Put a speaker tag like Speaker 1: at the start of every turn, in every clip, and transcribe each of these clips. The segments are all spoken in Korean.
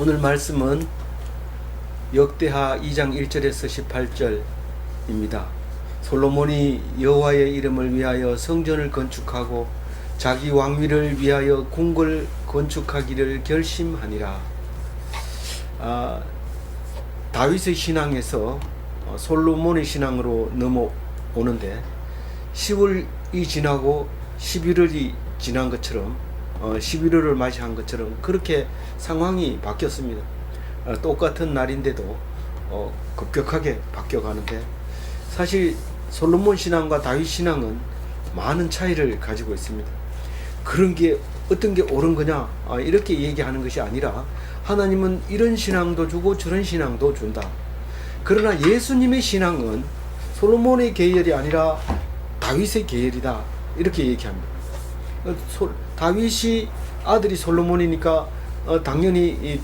Speaker 1: 오늘 말씀은 역대하 2장 1절에서 18절입니다. 솔로몬이 여호와의 이름을 위하여 성전을 건축하고 자기 왕위를 위하여 궁궐 건축하기를 결심하니라. 다윗의 신앙에서 솔로몬의 신앙으로 넘어오는데 10월이 지나고 11월이 지난 것처럼 11월을 맞이한 것처럼 그렇게 상황이 바뀌었습니다. 똑같은 날인데도 급격하게 바뀌어가는데, 사실 솔로몬 신앙과 다윗 신앙은 많은 차이를 가지고 있습니다. 그런 게 어떤 게 옳은 거냐 이렇게 얘기하는 것이 아니라, 하나님은 이런 신앙도 주고 저런 신앙도 준다. 그러나 예수님의 신앙은 솔로몬의 계열이 아니라 다윗의 계열이다 이렇게 얘기합니다. 다윗이 아들이 솔로몬이니까 당연히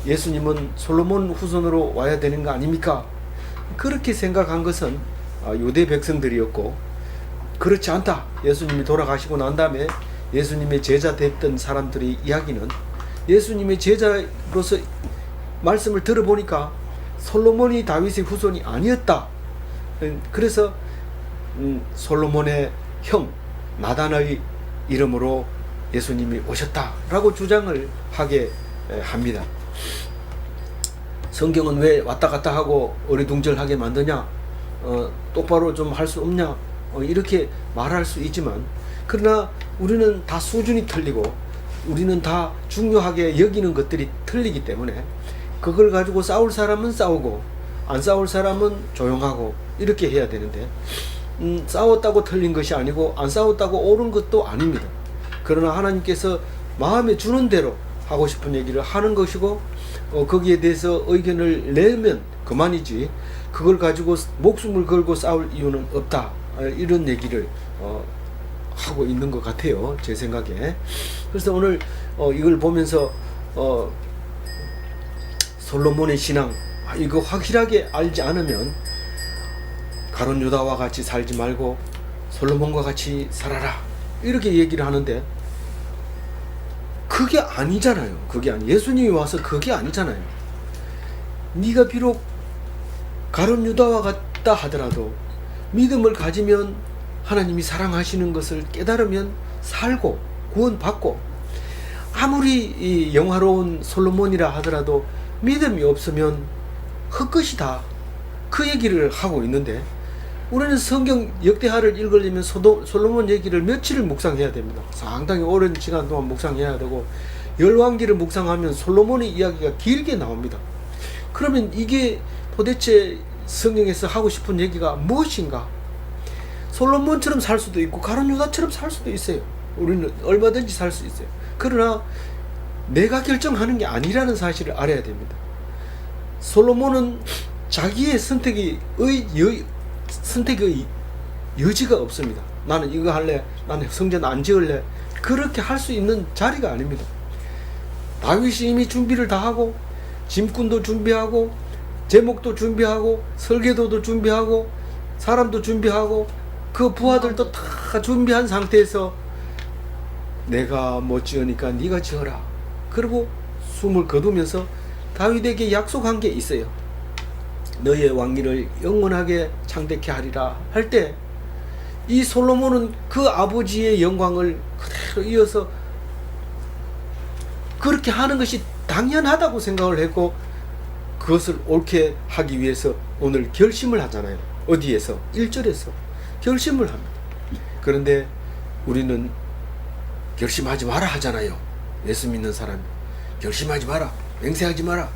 Speaker 1: 예수님은 솔로몬 후손으로 와야 되는 거 아닙니까? 그렇게 생각한 것은 유대 백성들이었고, 그렇지 않다. 예수님이 돌아가시고 난 다음에 예수님의 제자 됐던 사람들의 이야기는, 예수님의 제자로서 말씀을 들어보니까 솔로몬이 다윗의 후손이 아니었다. 그래서 솔로몬의 형 나단의 이름으로 예수님이 오셨다라고 주장을 하게 합니다. 성경은 왜 왔다 갔다 하고 어리둥절하게 만드냐, 똑바로 좀 할 수 없냐, 이렇게 말할 수 있지만, 그러나 우리는 다 수준이 틀리고 우리는 다 중요하게 여기는 것들이 틀리기 때문에 그걸 가지고 싸울 사람은 싸우고 안 싸울 사람은 조용하고 이렇게 해야 되는데, 싸웠다고 틀린 것이 아니고 안 싸웠다고 옳은 것도 아닙니다. 그러나 하나님께서 마음에 주는 대로 하고 싶은 얘기를 하는 것이고, 거기에 대해서 의견을 내면 그만이지 그걸 가지고 목숨을 걸고 싸울 이유는 없다, 이런 얘기를 하고 있는 것 같아요, 제 생각에. 그래서 오늘 이걸 보면서 솔로몬의 신앙, 이거 확실하게 알지 않으면 가룟 유다와 같이 살지 말고 솔로몬과 같이 살아라 이렇게 얘기를 하는데, 그게 아니잖아요. 그게 예수님이 와서 그게 아니잖아요. 네가 비록 가룟 유다와 같다 하더라도 믿음을 가지면, 하나님이 사랑하시는 것을 깨달으면 살고 구원받고, 아무리 이 영화로운 솔로몬이라 하더라도 믿음이 없으면 헛것이다, 그 얘기를 하고 있는데, 우리는 성경 역대하를 읽으려면 솔로몬 얘기를 며칠을 묵상해야 됩니다. 상당히 오랜 시간 동안 묵상해야 되고, 열왕기를 묵상하면 솔로몬의 이야기가 길게 나옵니다. 그러면 이게 도대체 성경에서 하고 싶은 얘기가 무엇인가? 솔로몬처럼 살 수도 있고 가룟 유다처럼 살 수도 있어요. 우리는 얼마든지 살 수 있어요. 그러나 내가 결정하는 게 아니라는 사실을 알아야 됩니다. 솔로몬은 자기의 선택의 여지가 없습니다. 나는 이거 할래, 나는 성전 안 지을래, 그렇게 할 수 있는 자리가 아닙니다. 다윗이 이미 준비를 다 하고, 짐꾼도 준비하고, 제목도 준비하고, 설계도도 준비하고, 사람도 준비하고, 그 부하들도 다 준비한 상태에서 내가 못 지으니까 네가 지어라. 그리고 숨을 거두면서 다윗에게 약속한 게 있어요. 너의 왕위를 영원하게 창대케 하리라 할 때, 이 솔로몬은 그 아버지의 영광을 그대로 이어서 그렇게 하는 것이 당연하다고 생각을 했고, 그것을 옳게 하기 위해서 오늘 결심을 하잖아요. 어디에서? 1절에서 결심을 합니다. 그런데 우리는 결심하지 마라 하잖아요. 예수 믿는 사람이 결심하지 마라, 맹세하지 마라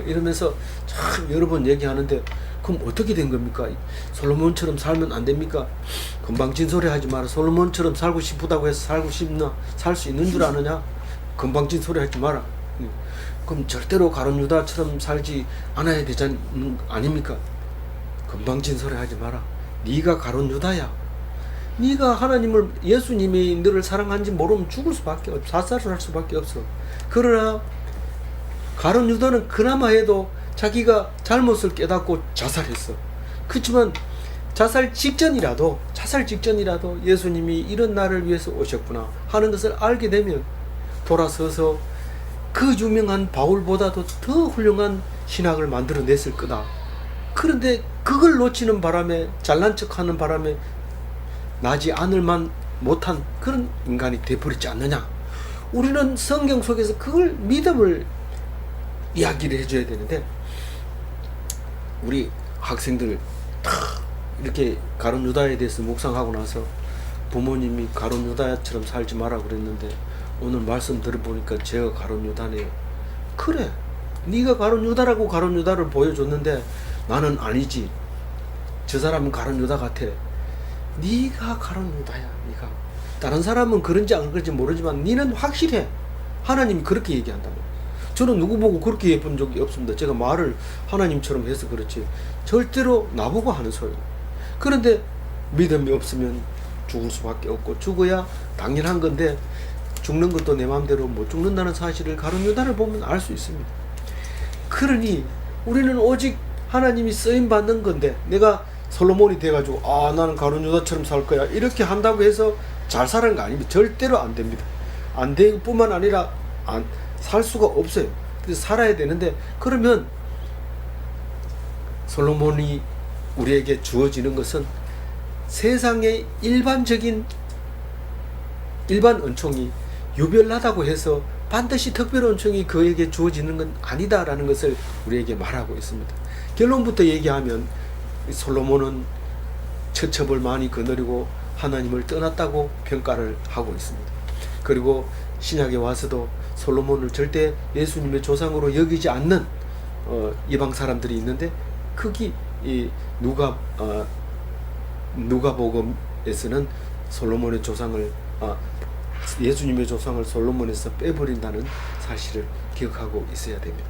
Speaker 1: 이러면서 참 여러 번 얘기하는데, 그럼 어떻게 된 겁니까? 솔로몬처럼 살면 안 됩니까? 금방 진소리 하지 마라. 솔로몬처럼 살고 싶다고 해서 살 수 있는 줄 아느냐? 금방 진소리 하지 마라. 그럼 절대로 가룟 유다처럼 살지 않아야 되지 아닙니까? 금방 진소리 하지 마라. 네가 가룟 유다야. 네가 하나님을, 예수님이 너를 사랑한지 모르면 죽을 수밖에 없어. 사살을 할 수밖에 없어. 그러나 가룟 유다는 그나마 해도 자기가 잘못을 깨닫고 자살했어. 그렇지만 자살 직전이라도 예수님이 이런 나를 위해서 오셨구나 하는 것을 알게 되면 돌아서서 그 유명한 바울보다도 더 훌륭한 신학을 만들어냈을 거다. 그런데 그걸 놓치는 바람에, 잘난 척하는 바람에 나지 않을만 못한 그런 인간이 되어버리지 않느냐. 우리는 성경 속에서 그걸 믿음을 이야기를 해줘야 되는데, 우리 학생들 다 이렇게 가룟 유다에 대해서 묵상하고 나서 부모님이 가룟 유다처럼 살지 마라 그랬는데, 오늘 말씀 들어보니까 제가 가룟 유다네요. 그래, 네가 가룟 유다라고 가룟 유다를 보여줬는데 나는 아니지. 저 사람은 가룟 유다 같아. 네가 가룟 유다야. 네가. 다른 사람은 그런지 안 그런지 모르지만 네는 확실해. 하나님이 그렇게 얘기한다고. 저는 누구 보고 그렇게 해본 적이 없습니다. 제가 말을 하나님처럼 해서 그렇지 절대로 나보고 하는 소리. 그런데 믿음이 없으면 죽을 수밖에 없고, 죽어야 당연한 건데 죽는 것도 내 마음대로 못 죽는다는 사실을 가룟 유다를 보면 알 수 있습니다. 그러니 우리는 오직 하나님이 쓰임 받는 건데, 내가 솔로몬이 돼가지고 나는 가룟 유다처럼 살 거야 이렇게 한다고 해서 잘 사는 거 아닙니다. 절대로 안 됩니다. 안 될 뿐만 아니라 살 수가 없어요. 그래서 살아야 되는데, 그러면 솔로몬이 우리에게 주어지는 것은 세상의 일반 은총이 유별나다고 해서 반드시 특별 은총이 그에게 주어지는 건 아니다라는 것을 우리에게 말하고 있습니다. 결론부터 얘기하면 솔로몬은 처첩을 많이 거느리고 하나님을 떠났다고 평가를 하고 있습니다. 그리고 신약에 와서도 솔로몬을 절대 예수님의 조상으로 여기지 않는 이방 사람들이 있는데, 거기 이 누가복음에서는 솔로몬의 조상을 예수님의 조상을 솔로몬에서 빼버린다는 사실을 기억하고 있어야 됩니다.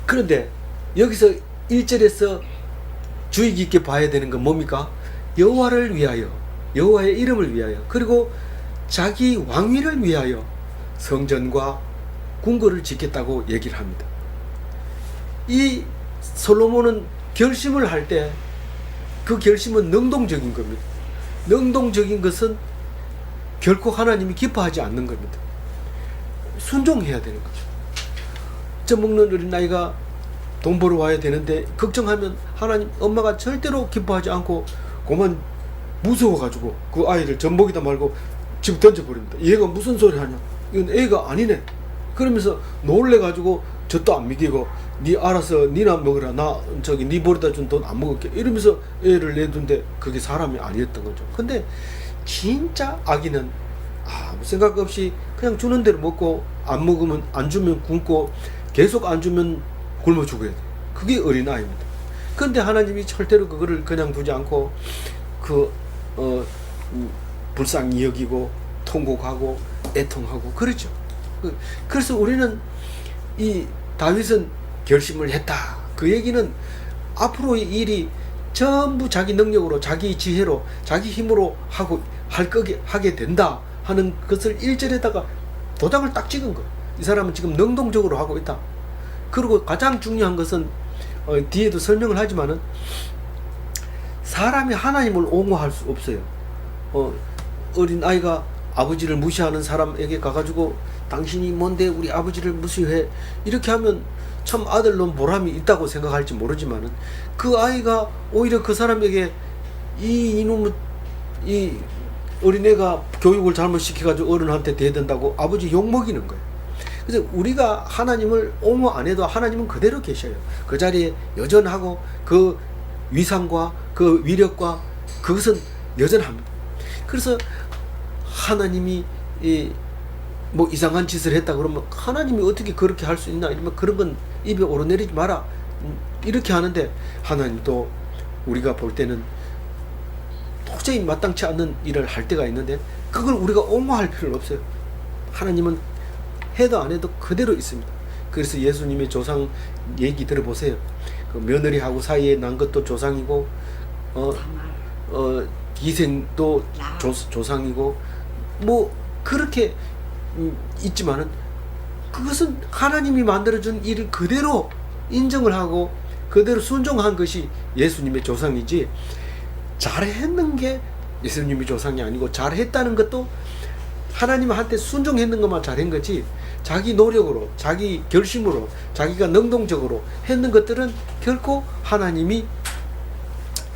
Speaker 1: 그런데 여기서 1절에서 주의 깊게 봐야 되는 건 뭡니까? 여호와를 위하여, 여호와의 이름을 위하여, 그리고 자기 왕위를 위하여 성전과 궁궐을 짓겠다고 얘기를 합니다. 이 솔로몬은 결심을 할 때 그 결심은 능동적인 겁니다. 능동적인 것은 결코 하나님이 기뻐하지 않는 겁니다. 순종해야 되는 거죠. 젖먹는 어린아이가 돈 벌어 와야 되는데 걱정하면 하나님, 엄마가 절대로 기뻐하지 않고 그만 무서워가지고 그 아이를 젖먹이다 말고 집 던져버립니다. 얘가 무슨 소리 하냐, 이건 애가 아니네. 그러면서 놀래가지고 젖도 안 먹이고, 니 알아서 니나 먹으라, 나 니 버리다 준 돈 안 먹을게 이러면서 애를 내둔데, 그게 사람이 아니었던 거죠. 근데 진짜 아기는 아무 생각 없이 그냥 주는 대로 먹고, 안 먹으면, 안 주면 굶고, 계속 안 주면 굶어 죽어야 돼. 그게 어린아이입니다. 그런데 하나님이 절대로 그거를 그냥 두지 않고 불쌍히 여기고 통곡하고 애통하고 그러죠. 그래서 우리는 이 다윗은 결심을 했다. 그 얘기는 앞으로의 일이 전부 자기 능력으로, 자기 지혜로, 자기 힘으로 하게 된다 하는 것을 1절에다가 도장을 딱 찍은 거예요. 이 사람은 지금 능동적으로 하고 있다. 그리고 가장 중요한 것은 뒤에도 설명을 하지만은, 사람이 하나님을 옹호할 수 없어요. 어린 아이가 아버지를 무시하는 사람에게 가가지고 당신이 뭔데 우리 아버지를 무시해, 이렇게 하면 참 아들로 보람이 있다고 생각할지 모르지만은, 그 아이가 오히려 그 사람에게 이 어린애가 교육을 잘못 시켜가지고 어른한테 대든다고 아버지 욕먹이는 거예요. 그래서 우리가 하나님을 옹호 안 해도 하나님은 그대로 계셔요. 그 자리에 여전하고 그 위상과 그 위력과 그것은 여전합니다. 그래서 하나님이 뭐 이상한 짓을 했다 그러면, 하나님이 어떻게 그렇게 할 수 있나 이러면, 그런 건 입에 오르내리지 마라 이렇게 하는데, 하나님도 우리가 볼 때는 도저히 마땅치 않는 일을 할 때가 있는데, 그걸 우리가 옹호할 필요는 없어요. 하나님은 해도 안 해도 그대로 있습니다. 그래서 예수님의 조상 얘기 들어보세요. 그 며느리하고 사이에 난 것도 조상이고, 기생도 조상이고, 뭐 그렇게 있지만은, 그것은 하나님이 만들어준 일을 그대로 인정을 하고 그대로 순종한 것이 예수님의 조상이지, 잘했는 게 예수님의 조상이 아니고, 잘했다는 것도 하나님한테 순종했는 것만 잘한 거지, 자기 노력으로, 자기 결심으로, 자기가 능동적으로 했는 것들은 결코 하나님이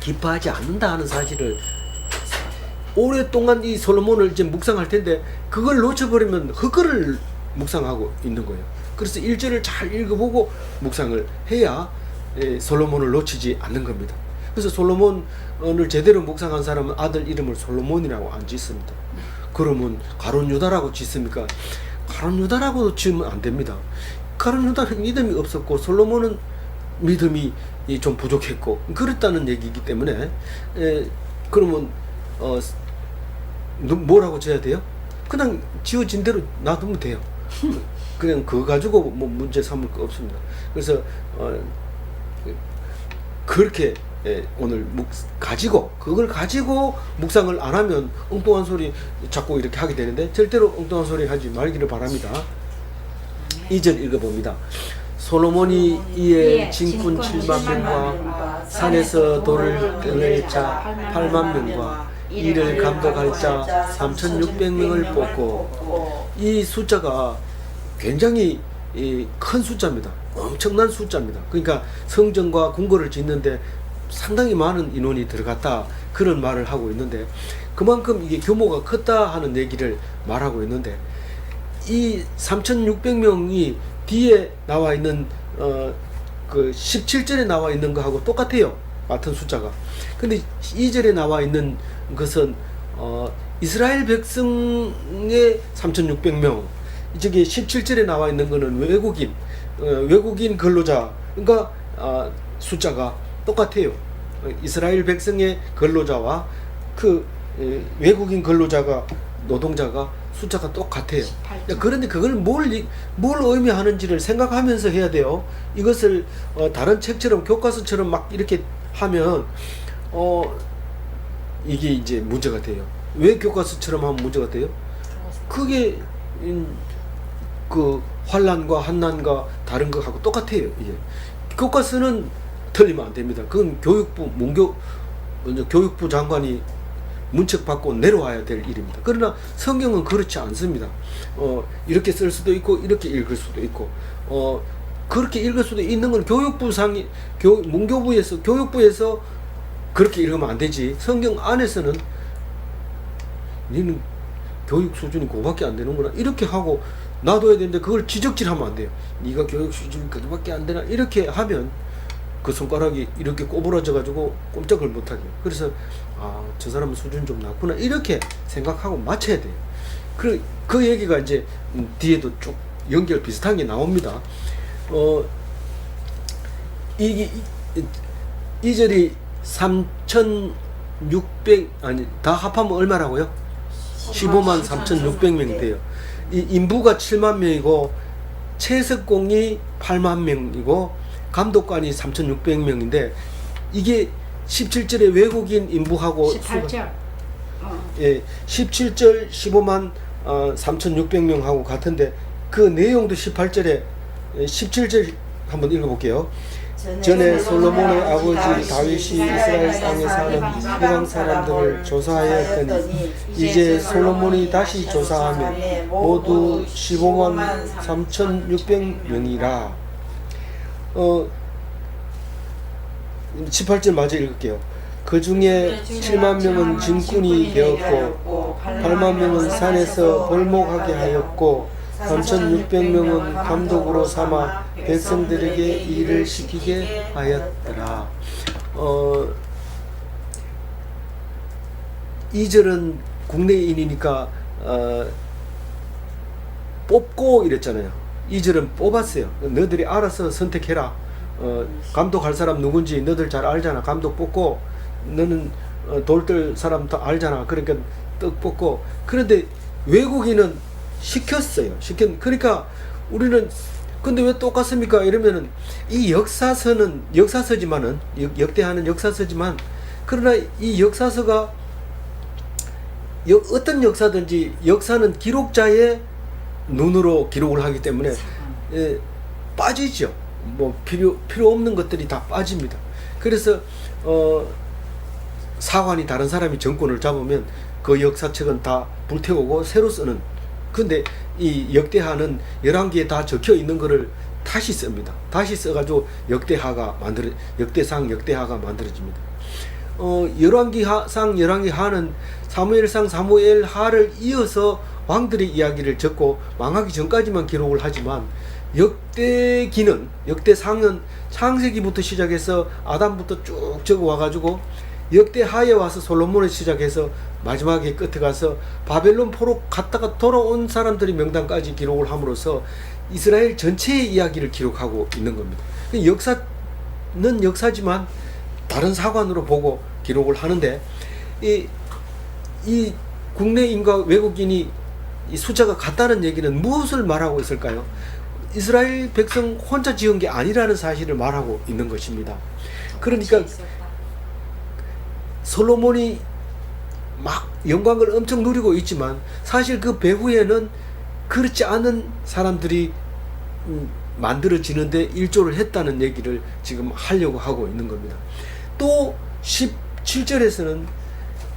Speaker 1: 기뻐하지 않는다 하는 사실을 오랫동안 이 솔로몬을 이제 묵상할 텐데 그걸 놓쳐버리면 헛걸을 묵상하고 있는 거예요. 그래서 1절을 잘 읽어보고 묵상을 해야 솔로몬을 놓치지 않는 겁니다. 그래서 솔로몬을 제대로 묵상한 사람은 아들 이름을 솔로몬이라고 안 짓습니다. 그러면 가룟 유다라고 짓습니까? 가룟 유다라고 지으면 안 됩니다. 가룟 유다는 믿음이 없었고 솔로몬은 믿음이 좀 부족했고 그랬다는 얘기이기 때문에 그러면 뭐라고 지어야 돼요? 그냥 지어진 대로 놔두면 돼요. 그냥 그거 가지고 뭐 문제 삼을 거 없습니다. 그래서 그렇게 오늘 그걸 가지고 묵상을 안 하면 엉뚱한 소리 자꾸 이렇게 하게 되는데 절대로 엉뚱한 소리 하지 말기를 바랍니다. 2절 읽어봅니다. 솔로몬이 이에 진군 7만 명과 산에서 돌을 꺼낼 자 8만 명과 이를 감독할 자 3,600명을 뽑고, 이 숫자가 굉장히 큰 숫자입니다. 엄청난 숫자입니다. 그러니까 성전과 궁궐을 짓는데 상당히 많은 인원이 들어갔다, 그런 말을 하고 있는데 그만큼 이게 규모가 컸다 하는 얘기를 말하고 있는데, 이 3,600명이 뒤에 나와 있는 그 17절에 나와 있는 거하고 똑같아요. 같은 숫자가. 근데 2절에 나와 있는 것은 이스라엘 백성의 3,600명, 저기 17절에 나와 있는 거는 외국인 근로자, 그러니까 숫자가 똑같아요. 이스라엘 백성의 근로자와 그 외국인 근로자가, 노동자가 숫자가 똑같아요. 그런데 그걸 뭘 의미하는지를 생각하면서 해야 돼요. 이것을 다른 책처럼 교과서처럼 막 이렇게 하면 이게 이제 문제가 돼요. 왜 교과서처럼 하면 문제가 돼요? 그게 그 환난과 한난과 다른 것하고 똑같아요. 이게 교과서는 틀리면 안 됩니다. 그건 교육부 장관이 문책받고 내려와야 될 일입니다. 그러나 성경은 그렇지 않습니다. 이렇게 쓸 수도 있고 이렇게 읽을 수도 있고, 그렇게 읽을 수도 있는 건 교육부에서 그렇게 읽으면 안 되지. 성경 안에서는 니는 교육 수준이 그거밖에 안 되는구나 이렇게 하고 놔둬야 되는데, 그걸 지적질하면 안 돼요. 네가 교육 수준이 그거밖에 안 되나 이렇게 하면 그 손가락이 이렇게 꼬부라져 가지고 꼼짝을 못하게. 그래서 저 사람은 수준 좀 낮구나 이렇게 생각하고 맞춰야 돼요. 그 얘기가 이제 뒤에도 쭉 연결 비슷한 게 나옵니다. 이 절이 3,600 다 합하면 얼마라고요? 15만 3,600명이 돼요. 이 인부가 7만 명이고 채석공이 8만 명이고 감독관이 3,600명인데 이게 17절에 외국인 인부하고
Speaker 2: 18절.
Speaker 1: 예, 17절 15만 3,600명하고 같은데 그 내용도 18절에 17절 한번 읽어볼게요. 전에 솔로몬의 아버지 다윗이 이스라엘 땅에 사는 이방 사람들을 조사하였더니 이제 솔로몬이 다시 조사하면 모두 15만 3,600명이라. 18절 마저 읽을게요. 그 중에 7만 명은 짐꾼이 되었고 8만 명은 산에서 벌목하게 하였고 3,600명은 감독으로 삼아 백성들에게 일을 시키게 하였더라. 2절은 국내인이니까 뽑고 이랬잖아요. 2절은 뽑았어요. 너희들이 알아서 선택해라. 감독할 사람 누군지 너희들 잘 알잖아. 감독 뽑고 너는 돌뜰 사람 다 알잖아. 그러니까 떡 뽑고. 그런데 외국인은 시켰어요. 그러니까 우리는 근데 왜 똑같습니까? 이러면은 이 역사서지만은 역대하는 역사서지만, 그러나 이 역사서가 어떤 역사든지 역사는 기록자의 눈으로 기록을 하기 때문에 빠지죠. 뭐 필요 없는 것들이 다 빠집니다. 그래서 사관이 다른 사람이 정권을 잡으면 그 역사책은 다 불태우고 새로 쓰는. 근데 이 역대하는 11개에 다 적혀 있는 거를 다시 씁니다. 다시 써가지고 역대상 역대하가 만들어집니다. 열왕기상 열왕기하는 사무엘상 사무엘하를 이어서 왕들의 이야기를 적고 망하기 전까지만 기록을 하지만 역대기는 역대상은 창세기부터 시작해서 아담부터 쭉 적어 와가지고 역대하에 와서 솔로몬에 시작해서 마지막에 끝에 가서 바벨론 포로 갔다가 돌아온 사람들의 명단까지 기록을 함으로써 이스라엘 전체의 이야기를 기록하고 있는 겁니다. 역사는 역사지만 다른 사관으로 보고 기록을 하는데 이 국내인과 외국인이 이 숫자가 같다는 얘기는 무엇을 말하고 있을까요? 이스라엘 백성 혼자 지은 게 아니라는 사실을 말하고 있는 것입니다. 그러니까 솔로몬이 막 영광을 엄청 누리고 있지만 사실 그 배후에는 그렇지 않은 사람들이 만들어지는데 일조를 했다는 얘기를 지금 하려고 하고 있는 겁니다. 또 17절에서는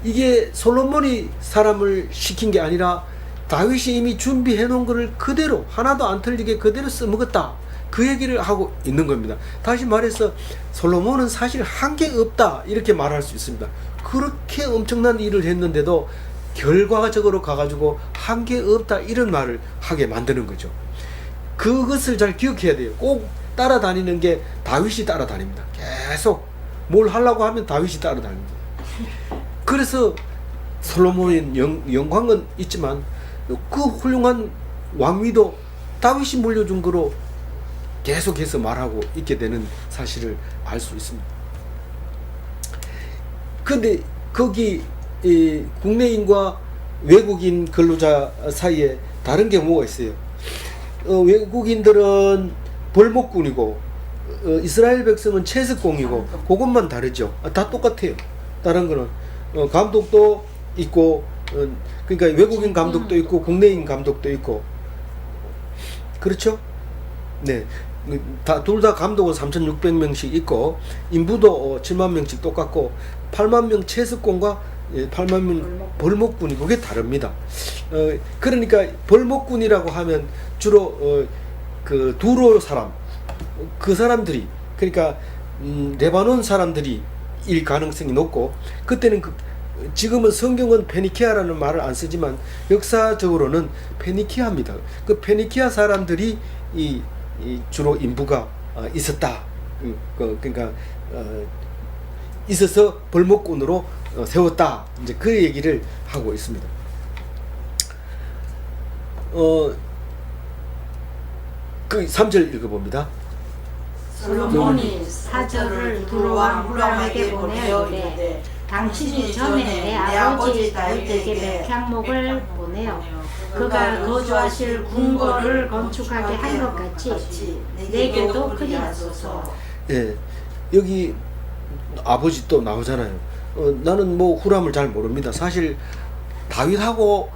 Speaker 1: 이게 솔로몬이 사람을 시킨 게 아니라 다윗이 이미 준비해 놓은 것을 그대로 하나도 안 틀리게 그대로 써먹었다. 그 얘기를 하고 있는 겁니다. 다시 말해서 솔로몬은 사실 한계 없다 이렇게 말할 수 있습니다. 그렇게 엄청난 일을 했는데도 결과적으로 가가지고 한계 없다 이런 말을 하게 만드는 거죠. 그것을 잘 기억해야 돼요. 꼭 따라다니는 게 다윗이 따라다닙니다. 계속 뭘 하려고 하면 다윗이 따라다닙니다. 그래서 솔로몬의 영광은 있지만 그 훌륭한 왕위도 다윗이 물려준 거로 계속해서 말하고 있게 되는 사실을 알 수 있습니다. 근데 거기 국내인과 외국인 근로자 사이에 다른 게 뭐가 있어요? 외국인들은 벌목꾼이고 이스라엘 백성은 채석공이고 그것만 다르죠. 다 똑같아요. 다른 거는 감독도 있고 그러니까 외국인 감독도 있고 국내인 감독도 있고 그렇죠? 네. 둘 다 감독은 3,600명씩 있고 인부도 7만 명씩 똑같고 8만 명 채석공과 8만 명 벌목꾼이 그게 다릅니다. 그러니까 벌목꾼이라고 하면 주로 그 두로 사람 그 사람들이 그러니까 레바논 사람들이 일 가능성이 높고 그때는 지금은 성경은 페니키아라는 말을 안 쓰지만 역사적으로는 페니키아입니다. 그 페니키아 사람들이 이 주로 인부가 있었다. 그러니까 있어서 벌목꾼으로 세웠다. 이제 그 얘기를 하고 있습니다. 그 3절 읽어봅니다.
Speaker 2: 솔로몬이 사절을 두로와 후람에게 보내어 이르되 당신이 전에 내 아버지 다윗에게 백향목을 보내어 그가 거주하실 궁궐을 건축하게 한 것 같이 내게도 그리하소서.
Speaker 1: 예, 여기 아버지 또 나오잖아요. 나는 뭐 후람을 잘 모릅니다. 사실 다윗하고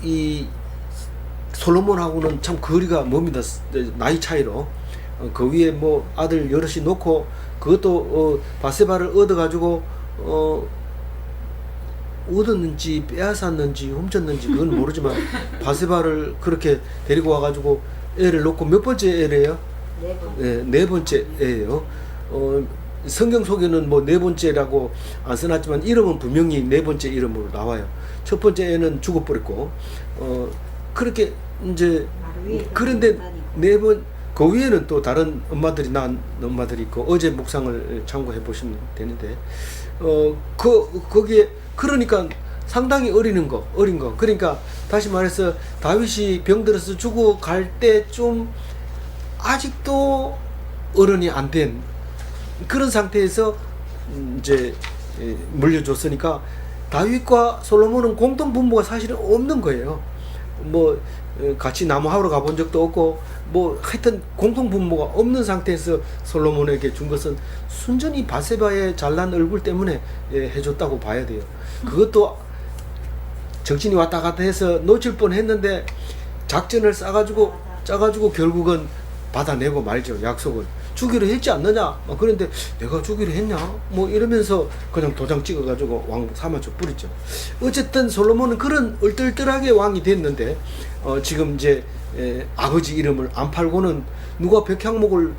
Speaker 1: 이 솔로몬하고는 참 거리가 멉니다. 나이 차이로. 그 위에 뭐 아들 여럿이 놓고 그것도 바세바를 얻어가지고 얻었는지 빼앗았는지 훔쳤는지 그건 모르지만 바세바를 그렇게 데리고 와가지고 애를 놓고 몇 번째 애래요? 네 번째 애예요. 성경 속에는 뭐 네 번째라고 안 써놨지만 이름은 분명히 네 번째 이름으로 나와요. 첫 번째 애는 죽어버렸고 그렇게 이제 그런데 그 위에는 또 다른 엄마들이 낳은 엄마들이 있고 어제 묵상을 참고해 보시면 되는데 거기에 그러니까 상당히 어린 거 그러니까 다시 말해서 다윗이 병들어서 죽어갈 때쯤 아직도 어른이 안 된 그런 상태에서 이제 물려줬으니까 다윗과 솔로몬은 공동 분모가 사실은 없는 거예요. 뭐 같이 나무하러 가본 적도 없고 뭐 하여튼 공동 분모가 없는 상태에서 솔로몬에게 준 것은 순전히 바세바의 잘난 얼굴 때문에 해줬다고 봐야 돼요. 그것도 정신이 왔다 갔다 해서 놓칠 뻔했는데 작전을 짜가지고 결국은 받아내고 말죠. 약속을 주기로 했지 않느냐. 그런데 내가 주기로 했냐? 뭐 이러면서 그냥 도장 찍어가지고 왕 삼아줘 뿌리죠. 어쨌든 솔로몬은 그런 얼떨떨하게 왕이 됐는데 지금 이제 아버지 이름을 안 팔고는 누가 백향목을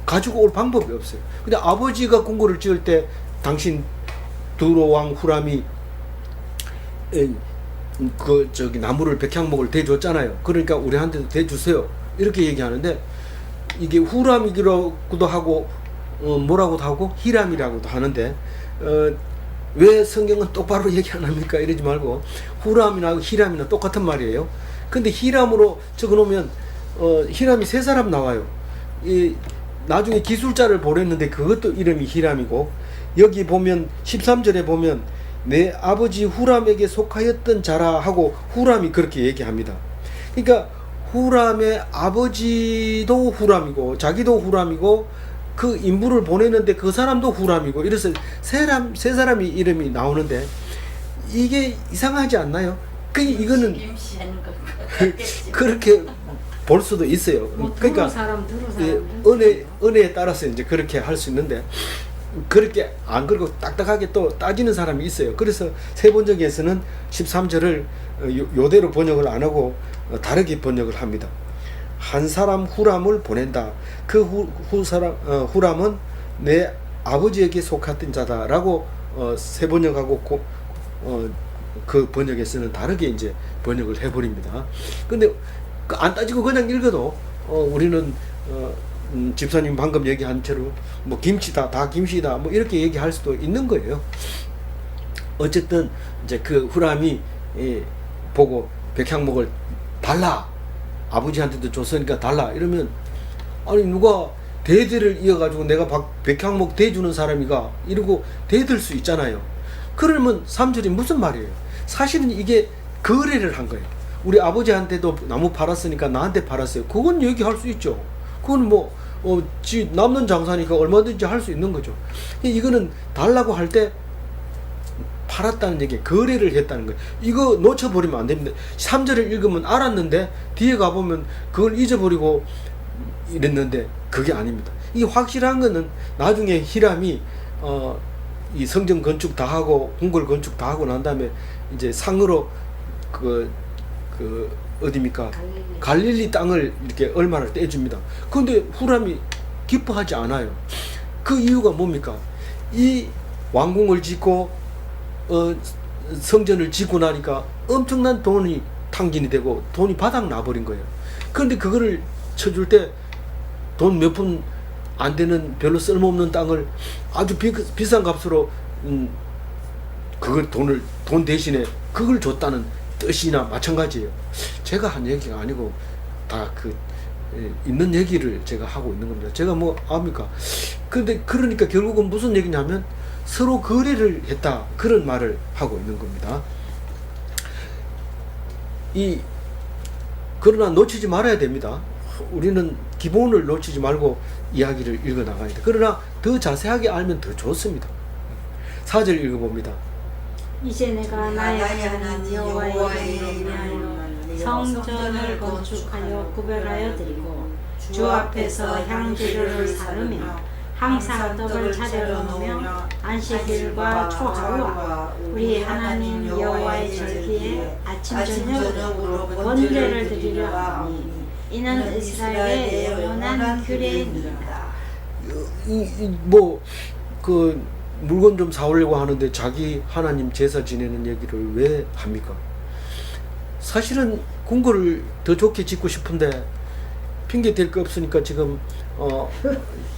Speaker 1: 가지고 올 방법이 없어요. 근데 아버지가 궁궐을 지을 때 당신 두로 왕 후람이 나무를 백향목을 대줬잖아요. 그러니까 우리한테도 대주세요. 이렇게 얘기하는데 이게 후람이라고도 하고 뭐라고도 하고 히람이라고도 하는데 왜 성경은 똑바로 얘기 안 합니까? 이러지 말고 후람이나 히람이나 똑같은 말이에요. 근데 히람으로 적어놓으면 히람이 세 사람 나와요. 나중에 기술자를 보냈는데 그것도 이름이 히람이고, 여기 보면 13절에 보면 내 아버지 후람에게 속하였던 자라 하고 후람이 그렇게 얘기합니다. 그러니까 후람의 아버지도 후람이고 자기도 후람이고 그 인부를 보내는데 그 사람도 후람이고, 이래서 세 사람이 이름이 나오는데 이게 이상하지 않나요? 이거는 그렇게 볼 수도 있어요. 그러니까 은혜에 따라서 이제 그렇게 할 수 있는데, 그렇게 안 그러고 딱딱하게 또 따지는 사람이 있어요. 그래서 세번역에서는 13절을 요대로 번역을 안 하고 다르게 번역을 합니다. 한 사람 후람을 보낸다. 그 후람은 내 아버지에게 속했던 자다라고 세번역하고 그 번역에서는 다르게 이제 번역을 해버립니다. 근데 안 따지고 그냥 읽어도 우리는 집사님 방금 얘기한 채로 뭐 김치다, 다 김씨다, 뭐 이렇게 얘기할 수도 있는 거예요. 어쨌든 이제 그 후람이 보고 백향목을 달라, 아버지한테도 줬으니까 달라 이러면, 아니 누가 대대를 이어가지고 내가 백향목 대주는 사람이가 이러고 대들 수 있잖아요. 그러면 3절이 무슨 말이에요? 사실은 이게 거래를 한 거예요. 우리 아버지한테도 나무 팔았으니까 나한테 팔았어요. 그건 얘기할 수 있죠. 그건 뭐 지 남는 장사니까 얼마든지 할 수 있는 거죠. 이거는 달라고 할 때 팔았다는 얘기, 거래를 했다는 거예요. 이거 놓쳐버리면 안 됩니다. 3절을 읽으면 알았는데 뒤에 가보면 그걸 잊어버리고 이랬는데 그게 아닙니다. 이게 확실한 거는 나중에 히람이 이 성전 건축 다 하고 궁궐 건축 다 하고 난 다음에 이제 상으로 어디입니까? 갈릴리 땅을 이렇게 얼마를 떼줍니다. 그런데 후람이 기뻐하지 않아요. 그 이유가 뭡니까? 이 왕궁을 짓고 성전을 짓고 나니까 엄청난 돈이 탕진이 되고 돈이 바닥 나버린 거예요. 그런데 그거를 쳐줄 때 돈 몇 푼 안 되는 별로 쓸모없는 땅을 아주 비싼 값으로 그걸 돈 대신에 그걸 줬다는 뜻이나 마찬가지예요. 제가 한 얘기가 아니고 다 있는 얘기를 제가 하고 있는 겁니다. 제가 뭐 압니까? 근데 그러니까 결국은 무슨 얘기냐면 서로 거래를 했다, 그런 말을 하고 있는 겁니다. 그러나 놓치지 말아야 됩니다. 우리는 기본을 놓치지 말고 이야기를 읽어 나가야 돼. 그러나 더 자세하게 알면 더 좋습니다. 4절 읽어봅니다.
Speaker 2: 이제 내가 나의 하나님 여호와의 이름을 위하여 성전을 건축하여 구별하여 드리고 주 앞에서 향기를 사르며 항상 떡을 차려 놓으며 안식일과 초하루와 우리 하나님 여호와의 절기에 아침 저녁으로 번제를 드리려 하니 이는 이스라엘의 영원한 규례니이다.
Speaker 1: 물건 좀 사오려고 하는데 자기 하나님 제사 지내는 얘기를 왜 합니까? 사실은 궁궐을 더 좋게 짓고 싶은데 핑계 댈 거 없으니까 지금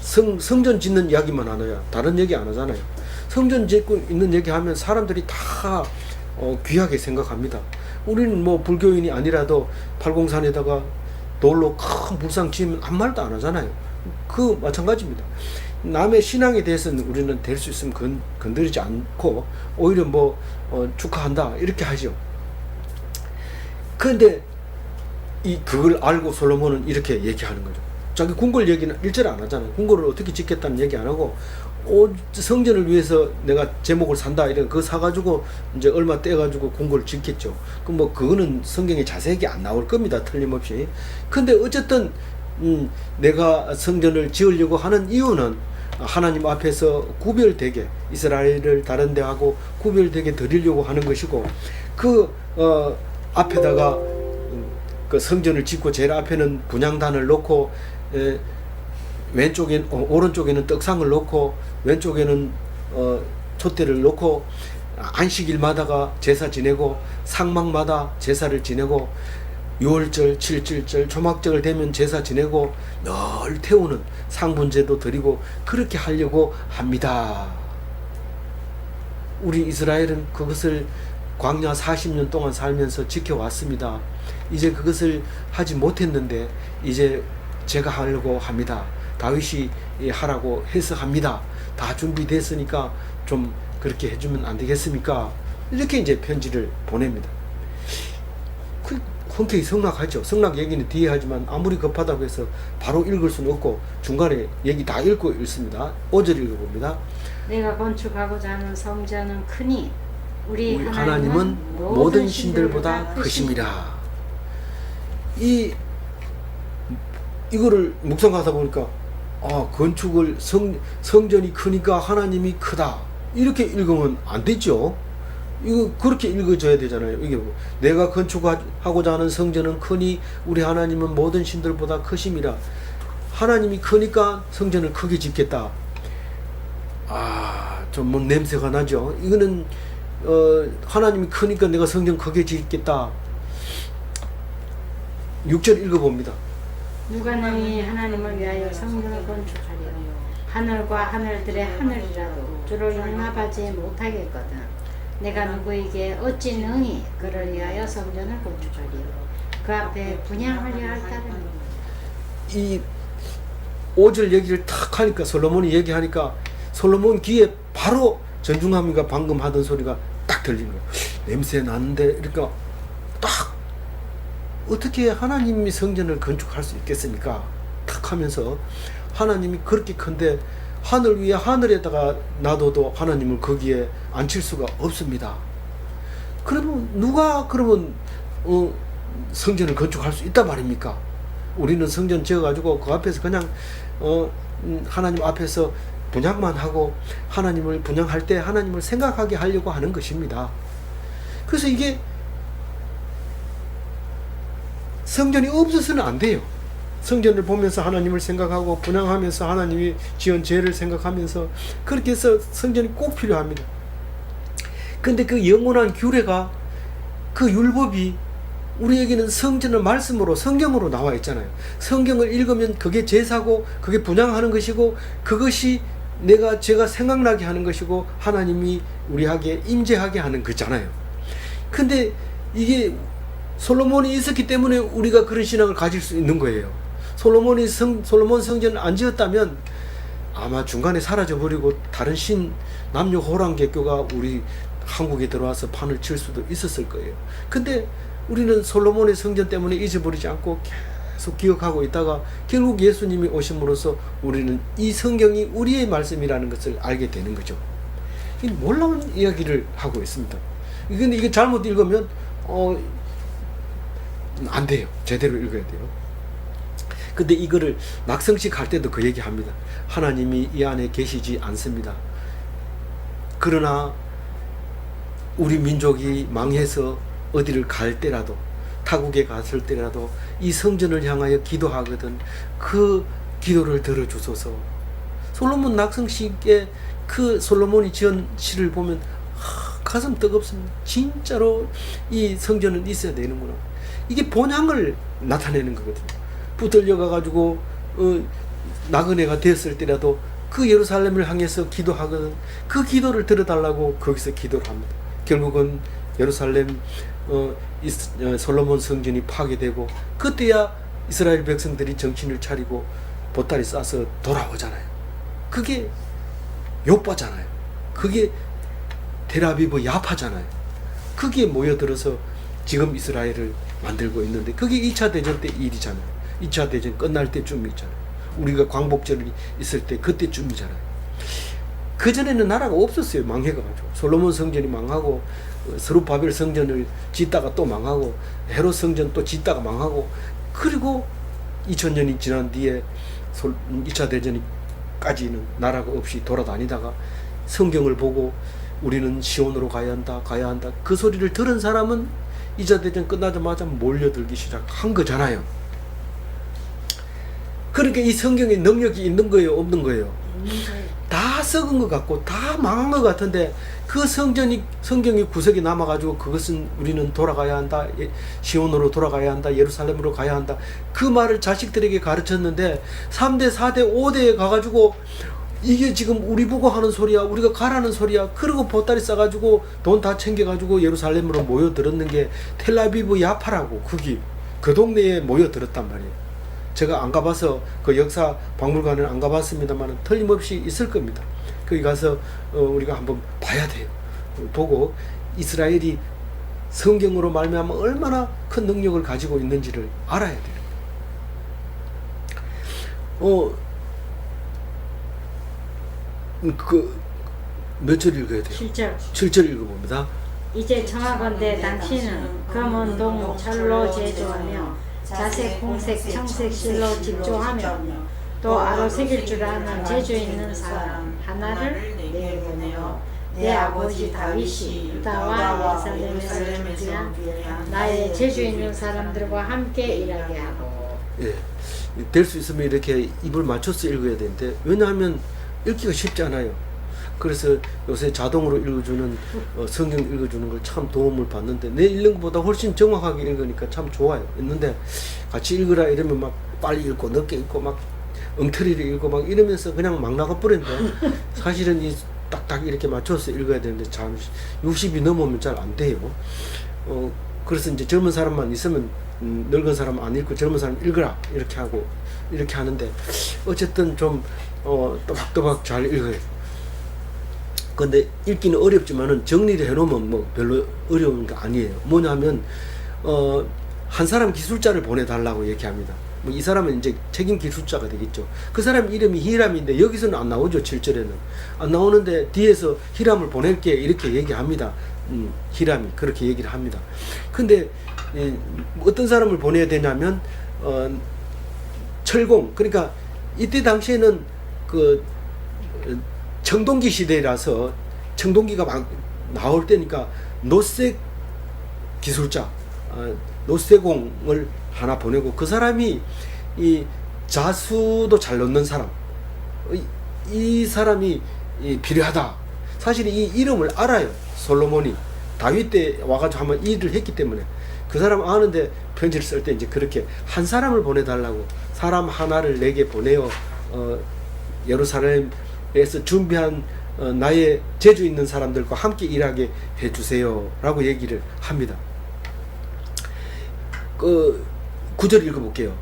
Speaker 1: 성전 짓는 이야기만 하나요? 다른 얘기 안 하잖아요. 성전 짓고 있는 얘기 하면 사람들이 다 귀하게 생각합니다. 우리는 뭐 불교인이 아니라도 팔공산에다가 돌로 큰 불상 지으면 아무 말도 안 하잖아요. 그 마찬가지입니다. 남의 신앙에 대해서는 우리는 될 수 있으면 건드리지 않고 오히려 축하한다 이렇게 하죠. 그런데 그걸 알고 솔로몬은 이렇게 얘기하는 거죠. 자기 궁궐 얘기는 일절 안 하잖아요. 궁궐을 어떻게 짓겠다는 얘기 안 하고 성전을 위해서 내가 제목을 산다 이런 그거 사가지고 이제 얼마 떼가지고 궁궐을 짓겠죠. 그거는 성경에 자세하게 안 나올 겁니다. 틀림없이. 근데 어쨌든 내가 성전을 지으려고 하는 이유는 하나님 앞에서 구별되게 이스라엘을 다른 데하고 구별되게 드리려고 하는 것이고 그 앞에다가 그 성전을 짓고 제일 앞에는 분향단을 놓고 왼쪽엔 오른쪽에는 떡상을 놓고 왼쪽에는 촛대를 놓고 안식일마다가 제사 지내고 상막마다 제사를 지내고 6월절, 7.7절, 초막절을 되면 제사 지내고 늘 태우는 상분제도 드리고 그렇게 하려고 합니다. 우리 이스라엘은 그것을 광야 40년 동안 살면서 지켜왔습니다. 이제 그것을 하지 못했는데 이제 제가 하려고 합니다. 다윗이 하라고 해서 합니다. 다 준비됐으니까 좀 그렇게 해주면 안 되겠습니까? 이렇게 이제 편지를 보냅니다. 흔쾌히 승낙하죠. 승낙 얘기는 뒤에 하지만 아무리 급하다고 해서 바로 읽을 수는 없고 중간에 얘기 다 읽고 읽습니다. 5절 읽어봅니다.
Speaker 2: 내가 건축하고자 하는 성전은 크니 우리
Speaker 1: 하나님은 모든 신들보다 크심이라. 이거를 묵상하다 보니까 건축을 성전이 크니까 하나님이 크다 이렇게 읽으면 안 되죠. 이거 그렇게 읽어줘야 되잖아요. 이게 내가 건축하고자 하는 성전은 크니 우리 하나님은 모든 신들보다 크심이라. 하나님이 크니까 성전을 크게 짓겠다. 좀 뭐 냄새가 나죠. 이거는 하나님이 크니까 내가 성전 크게 짓겠다. 6절 읽어봅니다.
Speaker 2: 누가 능히 하나님을 위하여 성전을 건축하려 하늘과 하늘들의 하늘이라도 주를 용납하지 못하겠거든. 내가 누구에게 어찌 능히 그를 위하여 성전을 건축하리요. 그 앞에 분향하려 할 따름이니.
Speaker 1: 이 5절 얘기를 탁 하니까 솔로몬이 얘기하니까 솔로몬 귀에 바로 전중함이가 방금 하던 소리가 딱 들리는 거예요. 냄새 나는데 그러니까 딱 어떻게 하나님이 성전을 건축할 수 있겠습니까? 탁 하면서 하나님이 그렇게 큰데 하늘 위에 하늘에다가 놔둬도 하나님을 거기에 앉힐 수가 없습니다. 그러면 누가 그러면 성전을 건축할 수 있단 말입니까? 우리는 성전 지어가지고 그 앞에서 그냥 하나님 앞에서 분향만 하고 하나님을 분향할 때 하나님을 생각하게 하려고 하는 것입니다. 그래서 이게 성전이 없어서는 안 돼요. 성전을 보면서 하나님을 생각하고 분향하면서 하나님이 지은 죄를 생각하면서 그렇게 해서 성전이 꼭 필요합니다. 근데 그 영원한 규례가 그 율법이 우리에게는 성전의 말씀으로 성경으로 나와 있잖아요. 성경을 읽으면 그게 제사고 그게 분향하는 것이고 그것이 제가 생각나게 하는 것이고 하나님이 우리에게 임재하게 하는 거잖아요. 근데 이게 솔로몬이 있었기 때문에 우리가 그런 신앙을 가질 수 있는 거예요. 솔로몬 성전을 안 지었다면 아마 중간에 사라져버리고 다른 남녀 호랑개교가 우리 한국에 들어와서 판을 칠 수도 있었을 거예요. 근데 우리는 솔로몬의 성전 때문에 잊어버리지 않고 계속 기억하고 있다가 결국 예수님이 오심으로써 우리는 이 성경이 우리의 말씀이라는 것을 알게 되는 거죠. 놀라운 이야기를 하고 있습니다. 근데 이게 잘못 읽으면 안 돼요. 제대로 읽어야 돼요. 근데 이거를 낙성식 할 때도 그 얘기 합니다. 하나님이 이 안에 계시지 않습니다. 그러나 우리 민족이 망해서 어디를 갈 때라도 타국에 갔을 때라도 이 성전을 향하여 기도하거든 그 기도를 들어주소서. 솔로몬 낙성식에 그 솔로몬이 지은 시를 보면 가슴 뜨겁습니다. 진짜로 이 성전은 있어야 되는구나. 이게 본향을 나타내는 거거든요. 붙들려 가가지고 나그네가 되었을 때라도 그 예루살렘을 향해서 기도하거든 그 기도를 들어달라고 거기서 기도를 합니다. 결국은 예루살렘 솔로몬 성전이 파괴되고 그때야 이스라엘 백성들이 정신을 차리고 보따리 싸서 돌아오잖아요. 그게 요빠잖아요. 그게 텔아비브 야파잖아요. 그게 모여들어서 지금 이스라엘을 만들고 있는데 그게 2차 대전 때 일이잖아요. 2차 대전 끝날 때쯤이잖아요. 우리가 광복절이 있을 때 그때쯤이잖아요. 그전에는 나라가 없었어요. 망해가지고 솔로몬 성전이 망하고 스룹바벨 성전을 짓다가 또 망하고 헤롯 성전 또 짓다가 망하고 그리고 2000년이 지난 뒤에 2차 대전까지는 나라가 없이 돌아다니다가 성경을 보고 우리는 시온으로 가야 한다, 가야 한다. 그 소리를 들은 사람은 2차 대전 끝나자마자 몰려들기 시작한 거잖아요. 그러니까 이 성경에 능력이 있는 거예요, 없는 거예요? 다 썩은 것 같고 다 망한 것 같은데 그 성경이 구석에 남아가지고 그것은 우리는 돌아가야 한다, 시온으로 돌아가야 한다, 예루살렘으로 가야 한다, 그 말을 자식들에게 가르쳤는데 3대 4대 5대에 가가지고 이게 지금 우리 보고 하는 소리야, 우리가 가라는 소리야, 그러고 보따리 싸가지고 돈 다 챙겨가지고 예루살렘으로 모여들었는 게 텔아비브 야파라고, 거기 그 동네에 모여들었단 말이에요. 제가 안 가봐서 그 역사 박물관을 안 가봤습니다만 틀림없이 있을 겁니다. 거기 가서 우리가 한번 봐야 돼요. 보고 이스라엘이 성경으로 말미암아 얼마나 큰 능력을 가지고 있는지를 알아야 돼요. 몇 절 읽어야 돼요?
Speaker 2: 7절.
Speaker 1: 7절 읽어봅니다.
Speaker 2: 이제 청하건대 당신은 금은동 철로 제조하며 자색, 홍색, 청색 실로 집조하며 또 아로 새길 줄 아는 재주 있는 사람 하나를 내게 보내어 내 아버지 다윗이 유다와 예루살렘에서 준비한 나의 재주 있는 사람들과 함께 일하게 하고.
Speaker 1: 예, 될 수 있으면 이렇게 입을 맞춰서 읽어야 되는데 왜냐하면 읽기가 쉽지 않아요. 그래서 요새 자동으로 읽어주는 성경 읽어주는 걸 참 도움을 받는데 내 읽는 것보다 훨씬 정확하게 읽으니까 참 좋아요. 있는데 같이 읽으라 이러면 막 빨리 읽고 늦게 읽고 막 엉터리를 읽고 막 이러면서 그냥 막 나가버렸는데 사실은 이 딱딱 이렇게 맞춰서 읽어야 되는데 참 60이 넘으면 잘 안 돼요. 그래서 이제 젊은 사람만 있으면 늙은 사람 안 읽고 젊은 사람 읽으라 이렇게 하고 이렇게 하는데 어쨌든 좀 또박또박 잘 읽어요. 근데 읽기는 어렵지만은 정리를 해놓으면 뭐 별로 어려운 게 아니에요. 뭐냐면 한 사람 기술자를 보내달라고 얘기합니다. 뭐 이 사람은 이제 책임 기술자가 되겠죠. 그 사람 이름이 히람인데 여기서는 안 나오죠. 7절에는 안 나오는데 뒤에서 히람을 보낼게 이렇게 얘기합니다. 히람이 그렇게 얘기를 합니다. 근데 어떤 사람을 보내야 되냐면 철공, 그러니까 이때 당시에는 그 청동기 시대라서 청동기가 막 나올 때니까 노쇠 기술자, 노쇠공을 하나 보내고 그 사람이 이 자수도 잘 넣는 사람, 이 사람이 필요하다. 사실 이 이름을 알아요. 솔로몬이 다윗 때 와가지고 한번 일을 했기 때문에 그 사람 아는데 편지를 쓸 때 이제 그렇게 한 사람을 보내달라고, 사람 하나를 내게 보내어 예루살렘에서 준비한 나의 재주 있는 사람들과 함께 일하게 해주세요 라고 얘기를 합니다. 9절 읽어볼게요.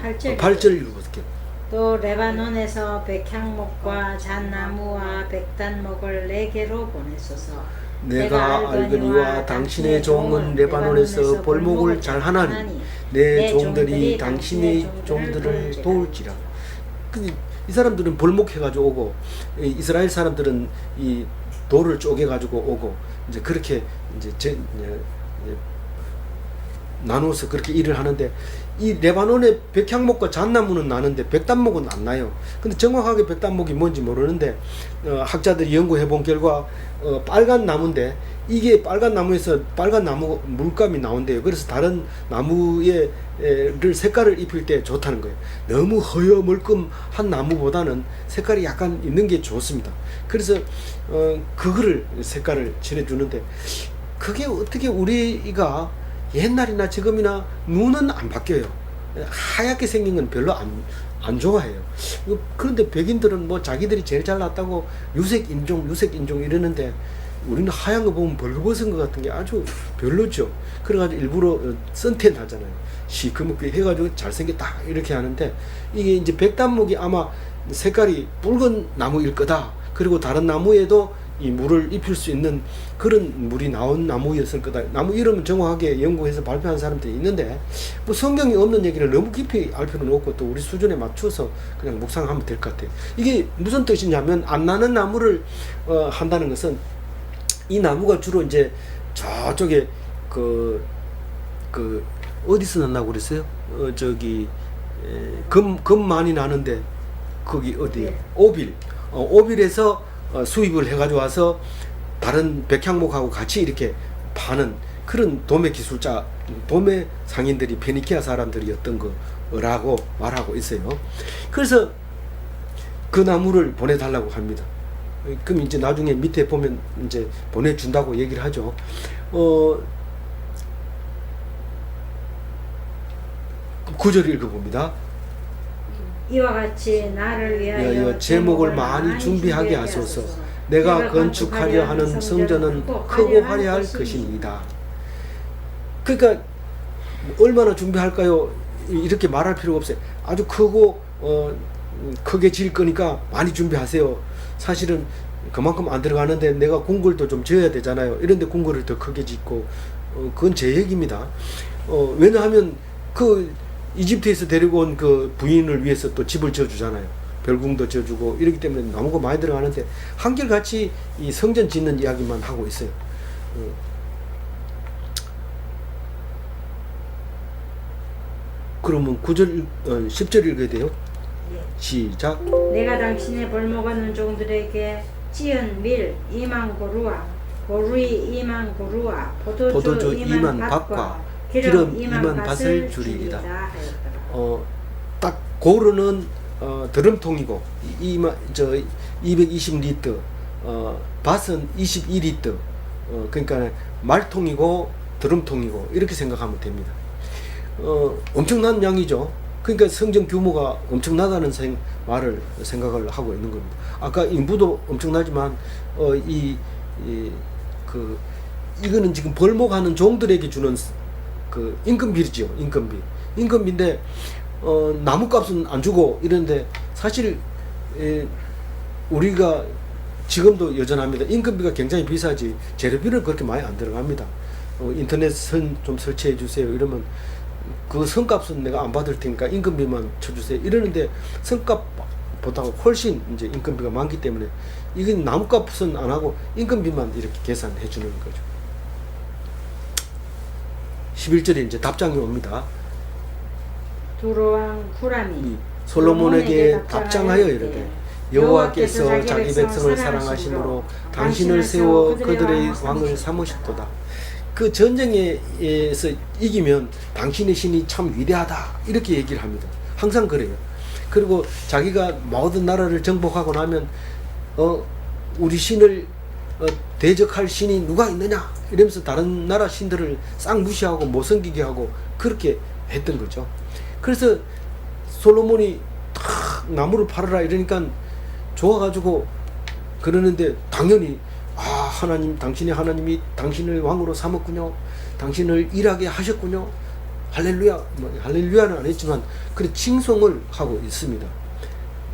Speaker 1: 8절 읽어볼게요.
Speaker 2: 또 레바논에서 백향목과 잣나무와 백단목을 내게로 보내소서.
Speaker 1: 내가 알거니와 당신의 종은 레바논에서 볼목을 잘 하나니 내 종들이 당신의 종들을 도울지라. 근데 이 사람들은 볼목해가지고 오고, 이스라엘 사람들은 이 돌을 쪼개가지고 오고, 이제 그렇게 이제 나누어서 그렇게 일을 하는데, 이 레바논의 백향목과 잣나무는 나는데 백단목은 안 나요. 근데 정확하게 백단목이 뭔지 모르는데 학자들이 연구해 본 결과 빨간 나무인데, 이게 빨간 나무에서 빨간 나무 물감이 나온대요. 그래서 다른 나무의 색깔을 입힐 때 좋다는 거예요. 너무 허여멀끔한 나무보다는 색깔이 약간 있는 게 좋습니다. 그래서 그거를 색깔을 칠해주는데, 그게 어떻게 우리가 옛날이나 지금이나 눈은 안 바뀌어요. 하얗게 생긴 건 별로 안 좋아해요. 그런데 백인들은 뭐 자기들이 제일 잘났다고 유색 인종 이러는데, 우리는 하얀 거 보면 벌거벗은 것 같은 게 아주 별로죠. 그래가지고 일부러 선택 하잖아요. 시커멓게 해가지고 잘생겼다 이렇게 하는데, 이게 이제 백단목이 아마 색깔이 붉은 나무일 거다. 그리고 다른 나무에도 이 물을 입힐 수 있는 그런 물이 나온 나무였을 거다. 나무 이름은 정확하게 연구해서 발표한 사람들이 있는데, 뭐 성경이 없는 얘기를 너무 깊이 알 필요는 없고 또 우리 수준에 맞춰서 그냥 묵상하면 될 것 같아요. 이게 무슨 뜻이냐면, 안 나는 나무를 한다는 것은, 이 나무가 주로 이제 저쪽에 어디서 났나고 그랬어요? 저기 금 많이 나는데 거기 어디
Speaker 2: 네.
Speaker 1: 오빌 오빌에서 수입을 해가지고 와서 다른 백향목하고 같이 이렇게 파는 그런 도매 기술자 도매 상인들이 페니키아 사람들이었던 거라고 말하고 있어요. 그래서 그 나무를 보내달라고 합니다. 그럼 이제 나중에 밑에 보면 이제 보내준다고 얘기를 하죠. 구절 읽어봅니다.
Speaker 2: 이와 같이 나를 위하여
Speaker 1: 제목을 많이 준비하게 하소서. 내가 건축하려 하는 성전은 크고 화려할 것입니다. 그러니까 얼마나 준비할까요? 이렇게 말할 필요가 없어요. 아주 크고 크게 질 거니까 많이 준비하세요. 사실은 그만큼 안 들어가는데 내가 궁궐도 좀 지어야 되잖아요. 이런데 궁궐을 더 크게 짓고 그건 제 얘기입니다. 왜냐하면 그 이집트에서 데리고 온 그 부인을 위해서 또 집을 지어주잖아요. 별궁도 지어주고 이렇기 때문에 나무가 많이 들어가는데 한결같이 이 성전 짓는 이야기만 하고 있어요. 그러면 9절, 10절 읽어야 돼요.
Speaker 2: 예.
Speaker 1: 시작.
Speaker 2: 내가 당신의 벌목하는 종들에게 찌은 밀 2만 고루와 보루이 2만 고루와 포도주 2만 밭과 기름 2만 밭을 주리이다.
Speaker 1: 딱 고르는 드럼통이고 220리터, 밭은 22리터, 그러니까 말통이고 드럼통이고 이렇게 생각하면 됩니다. 엄청난 양이죠. 그러니까 성전 규모가 엄청나다는 말을 생각을 하고 있는 겁니다. 아까 인부도 엄청나지만 이거는 지금 벌목하는 종들에게 주는 그 임금비죠. 임금비인데 나무값은 안 주고 이런데 사실 우리가 지금도 여전합니다. 임금비가 굉장히 비싸지 재료비는 그렇게 많이 안 들어갑니다. 인터넷 선 좀 설치해 주세요 이러면 그 선값은 내가 안 받을 테니까 임금비만 쳐주세요 이러는데 선값보다 훨씬 이제 임금비가 많기 때문에 이건 나무값은 안 하고 임금비만 이렇게 계산해 주는 거죠. 11절에 이제 답장이 옵니다.
Speaker 2: 두로왕 후람이
Speaker 1: 솔로몬에게 답장하여 이르되 여호와께서 자기 백성을 사랑하심으로 당신을 세워 그들의 왕을 삼으셨도다. 그 전쟁에서 이기면 당신의 신이 참 위대하다 이렇게 얘기를 합니다. 항상 그래요. 그리고 자기가 모든 나라를 정복하고 나면 우리 신을 대적할 신이 누가 있느냐 이러면서 다른 나라 신들을 싹 무시하고 못 섬기게 하고 그렇게 했던 거죠. 그래서 솔로몬이 탁 나무를 팔아라 이러니까 좋아가지고 그러는데 당연히 하나님, 당신의 하나님이 당신을 왕으로 삼았군요. 당신을 일하게 하셨군요. 할렐루야. 할렐루야는 안 했지만 그래 칭송을 하고 있습니다.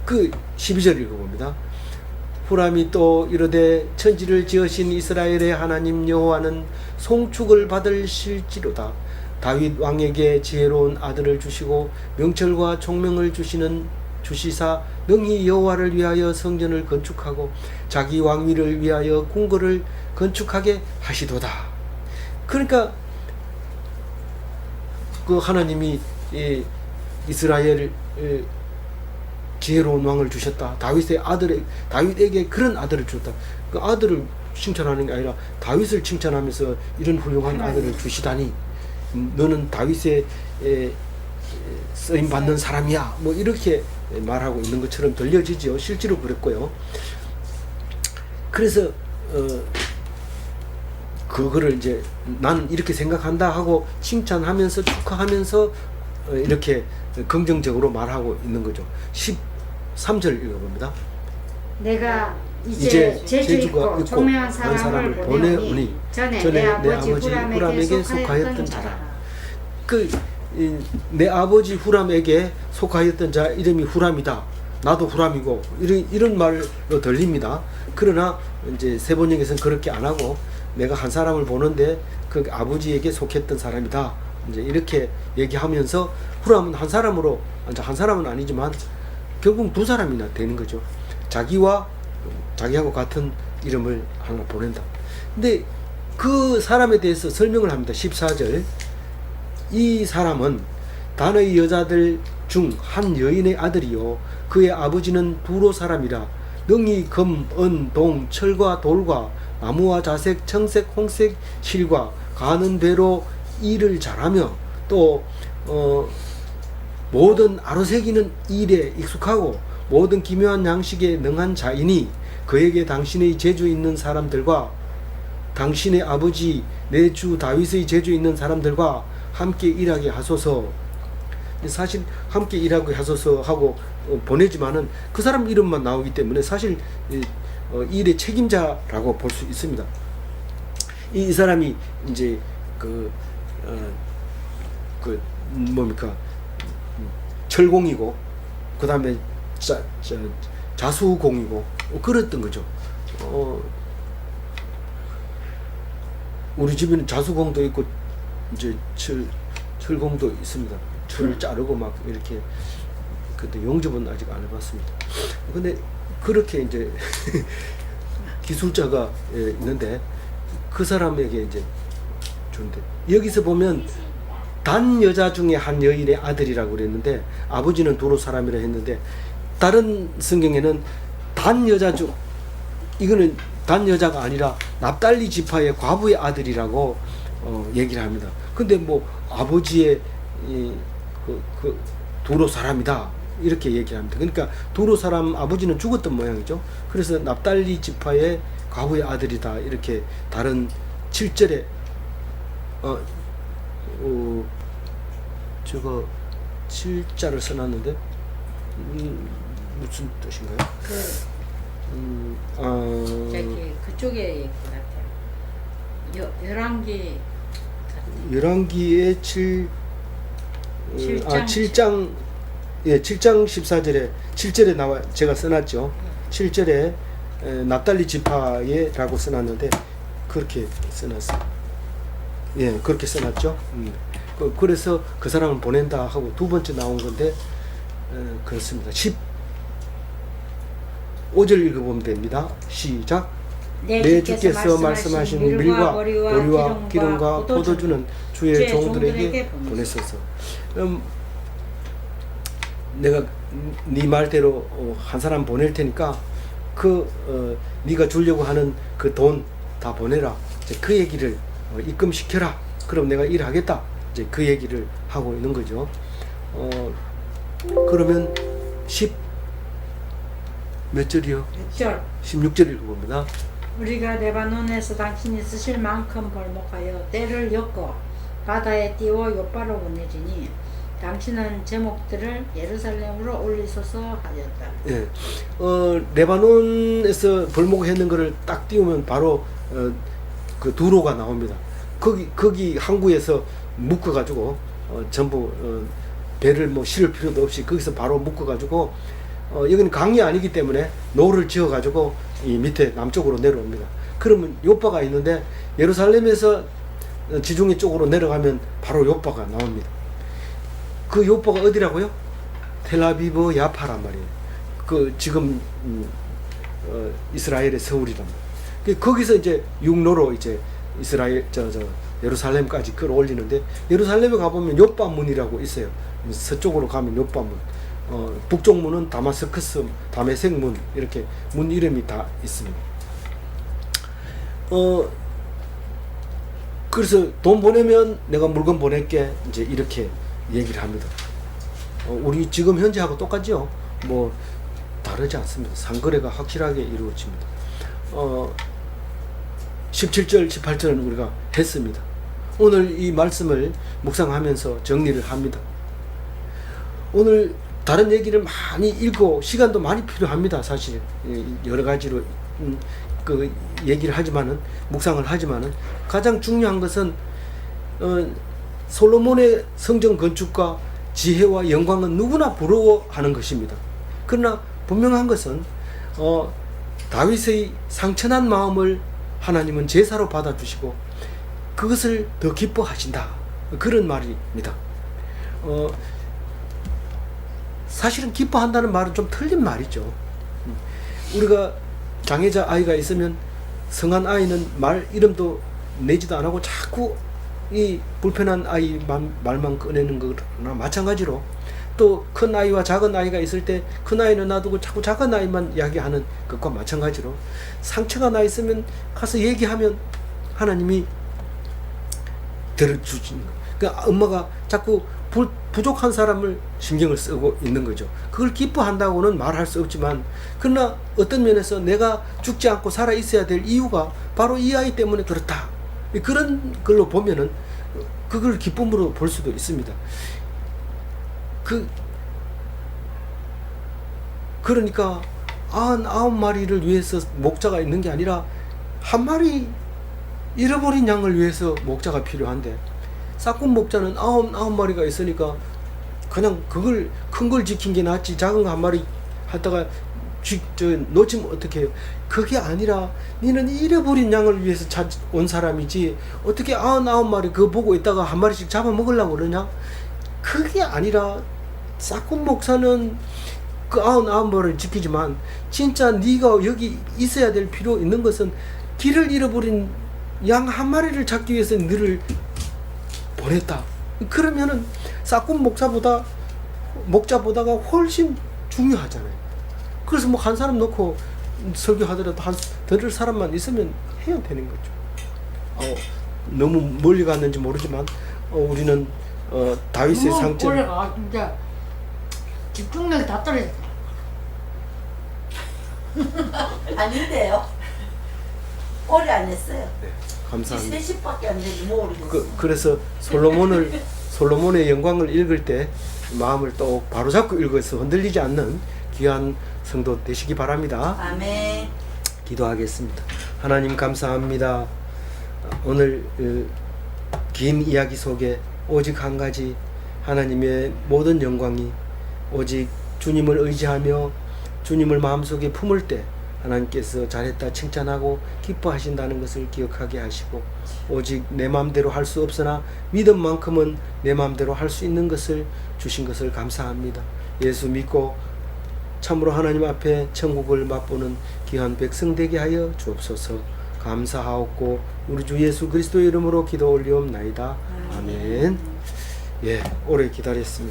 Speaker 1: 그 12절 읽어봅니다. 후람이 또 이르되 천지를 지으신 이스라엘의 하나님 여호와는 송축을 받으실지로다. 다윗 왕에게 지혜로운 아들을 주시고 명철과 총명을 주시사 능히 여호와를 위하여 성전을 건축하고 자기 왕위를 위하여 궁궐을 건축하게 하시도다. 그러니까 그 하나님이 이스라엘 지혜로운 왕을 주셨다. 다윗에게 그런 아들을 줬다. 그 아들을 칭찬하는 게 아니라 다윗을 칭찬하면서 이런 훌륭한 아들을 주시다니 너는 다윗의 쓰임 받는 사람이야. 뭐 이렇게 말하고 있는 것처럼 들려지죠. 실제로 그랬고요. 그래서 그거를 이제 난 이렇게 생각한다 하고 칭찬하면서 축하하면서 이렇게 긍정적으로 말하고 있는 거죠. 13절 읽어봅니다.
Speaker 2: 내가 이제 재주 있고 총명한 사람을 보내오니 전에 내 아버지 후람에게 속하였던 자라.
Speaker 1: 내 아버지 후람에게 속하였던 자 이름이 후람이다. 나도 후람이고 이런 말로 들립니다. 그러나 이제 세번역에서는 그렇게 안 하고 내가 한 사람을 보는데 그 아버지에게 속했던 사람이다. 이제 이렇게 얘기하면서 후람은 한 사람은 아니지만 결국 두 사람이나 되는 거죠. 자기하고 같은 이름을 하나 보낸다. 근데 그 사람에 대해서 설명을 합니다. 14절 이 사람은 단의 여자들 중 한 여인의 아들이요 그의 아버지는 두로 사람이라 능히 금, 은, 동, 철과 돌과 나무와 자색, 청색, 홍색 실과 가는 배로 일을 잘하며 또 모든 아로새기는 일에 익숙하고 모든 기묘한 양식에 능한 자이니 그에게 당신의 재주 있는 사람들과 당신의 아버지 내 주 다윗의 재주 있는 사람들과 함께 일하게 하소서. 사실 함께 일하게 하소서 하고 보내지만은 그 사람 이름만 나오기 때문에 사실 일의 책임자라고 볼 수 있습니다. 이 사람이 이제 뭡니까 철공이고 그 다음에 자수공이고 그랬던 거죠. 우리 집에는 자수공도 있고 이제 철공도 있습니다. 철을 자르고 막 이렇게. 근데 용접은 아직 안 해봤습니다. 근데 그렇게 이제 기술자가 있는데 그 사람에게 이제 좋은데 여기서 보면 단 여자 중에 한 여인의 아들이라고 그랬는데 아버지는 도로 사람이라 했는데 다른 성경에는 단 여자 중 이거는 단 여자가 아니라 납달리 지파의 과부의 아들이라고 얘기를 합니다. 근데 뭐 아버지의 도로 사람이다 이렇게 얘기합니다. 그러니까 도로 사람 아버지는 죽었던 모양이죠. 그래서 납달리 지파의 과부의 아들이다 이렇게 다른 7절에 저거 7자를 써놨는데 무슨 뜻인가요?
Speaker 2: 저기 그쪽에 얘기 같아요.
Speaker 1: 열왕기의 7장 예, 7장 14절에 7절에 나와 제가 써놨죠. 7절에 납달리 지파에라고 써놨는데 그렇게 써놨어요. 예, 그렇게 써놨죠. 그래서 그 사람을 보낸다 하고 두 번째 나온 건데 그렇습니다. 15절 읽어보면 됩니다. 시작. 내 주께서 말씀하신 밀과 보리와 기름과 포도주는 주의 종들에게 보냈소서. 내가 네 말대로 한 사람 보낼 테니까 네가 주려고 하는 그 돈 다 보내라. 이제 그 얘기를 입금시켜라. 그럼 내가 일하겠다. 이제 그 얘기를 하고 있는 거죠. 그러면 몇 절이요?
Speaker 2: 6절.
Speaker 1: 16절 읽어봅니다.
Speaker 2: 우리가 레바논에서 당신이 쓰실 만큼 벌목하여 때를 엮어 바다에 띄워 요바로 보내지니 당신은 제목들을 예루살렘으로 올리소서 하였다.
Speaker 1: 예, 레바논에서 벌목했는 거를 딱 띄우면 바로 그 두로가 나옵니다. 거기 항구에서 묶어가지고 전부 배를 뭐 실을 필요도 없이 거기서 바로 묶어가지고 여기는 강이 아니기 때문에 노를 지어가지고 이 밑에 남쪽으로 내려옵니다. 그러면 요바가 있는데 예루살렘에서 지중해 쪽으로 내려가면 바로 요바가 나옵니다. 그 요바가 어디라고요? 텔아비브 야파란 말이에요. 그 지금 이스라엘의 서울이란 말이에요. 거기서 이제 육로로 이제 이스라엘 예루살렘까지 끌어올리는데 예루살렘에 가보면 요바문이라고 있어요. 서쪽으로 가면 요바문, 북쪽 문은 다마스커스, 다메섹문 이렇게 문 이름이 다 있습니다. 그래서 돈 보내면 내가 물건 보낼게 이제 이렇게 얘기를 합니다. 우리 지금 현재하고 똑같죠? 뭐 다르지 않습니다. 상거래가 확실하게 이루어집니다. 17절, 18절은 우리가 했습니다. 오늘 이 말씀을 묵상하면서 정리를 합니다. 오늘 다른 얘기를 많이 읽고 시간도 많이 필요합니다. 사실 여러 가지로 그 얘기를 하지만은 묵상을 하지만은 가장 중요한 것은 솔로몬의 성전 건축과 지혜와 영광은 누구나 부러워하는 것입니다. 그러나 분명한 것은 다윗의 상처난 마음을 하나님은 제사로 받아주시고 그것을 더 기뻐하신다. 그런 말입니다. 사실은 기뻐한다는 말은 좀 틀린 말이죠. 우리가 장애자 아이가 있으면 성한 아이는 말 이름도 내지도 안 하고 자꾸 이 불편한 아이 말만 꺼내는 거나 마찬가지로 또 큰 아이와 작은 아이가 있을 때 큰 아이는 놔두고 자꾸 작은 아이만 이야기하는 것과 마찬가지로 상처가 나 있으면 가서 얘기하면 하나님이 들어주시는 거예요. 그러니까 엄마가 자꾸 부족한 사람을 신경을 쓰고 있는 거죠. 그걸 기뻐한다고는 말할 수 없지만 그러나 어떤 면에서 내가 죽지 않고 살아 있어야 될 이유가 바로 이 아이 때문에 그렇다. 그런 걸로 보면은 그걸 기쁨으로 볼 수도 있습니다. 그러니까 99마리를 위해서 목자가 있는 게 아니라 한 마리 잃어버린 양을 위해서 목자가 필요한데 싹군 목자는 99마리가 있으니까 그냥 그걸 큰 걸 지킨 게 낫지 작은 거 한 마리 하다가 놓치면 어떻게 해요? 그게 아니라 니는 잃어버린 양을 위해서 온 사람이지 어떻게 99마리 그거 보고 있다가 한 마리씩 잡아먹으려고 그러냐? 그게 아니라 싹군 목사는 그 99마리를 지키지만 진짜 네가 여기 있어야 될 필요 있는 것은 길을 잃어버린 양 한 마리를 찾기 위해서 너를 보냈다. 그러면은 싹군 목자보다가 훨씬 중요하잖아요. 그래서 뭐 한 사람 놓고 설교하더라도 들을 사람만 있으면 해야 되는 거죠. 너무 멀리 갔는지 모르지만 우리는 다윗의 상처.
Speaker 2: 올해가 진짜 집중력이 다 떨어졌어.
Speaker 3: 아닌데요. 오래 안 했어요.
Speaker 1: 네, 감사합니다.
Speaker 3: 3시밖에 안 됐는데 뭐 오래 됐어요.
Speaker 1: 그래서 솔로몬의 영광을 읽을 때 마음을 또 바로잡고 읽어서 흔들리지 않는 귀한 성도 되시기 바랍니다.
Speaker 3: 아멘.
Speaker 1: 기도하겠습니다. 하나님 감사합니다. 오늘 긴 이야기 속에 오직 한 가지 하나님의 모든 영광이 오직 주님을 의지하며 주님을 마음속에 품을 때 하나님께서 잘했다 칭찬하고 기뻐하신다는 것을 기억하게 하시고 오직 내 마음대로 할 수 없으나 믿음만큼은 내 마음대로 할 수 있는 것을 주신 것을 감사합니다. 예수 믿고 참으로 하나님 앞에 천국을 맛보는 귀한 백성 되게 하여 주옵소서. 감사하옵고 우리 주 예수 그리스도의 이름으로 기도 올리옵나이다. 아멘. 예, 오래 기다렸습니다.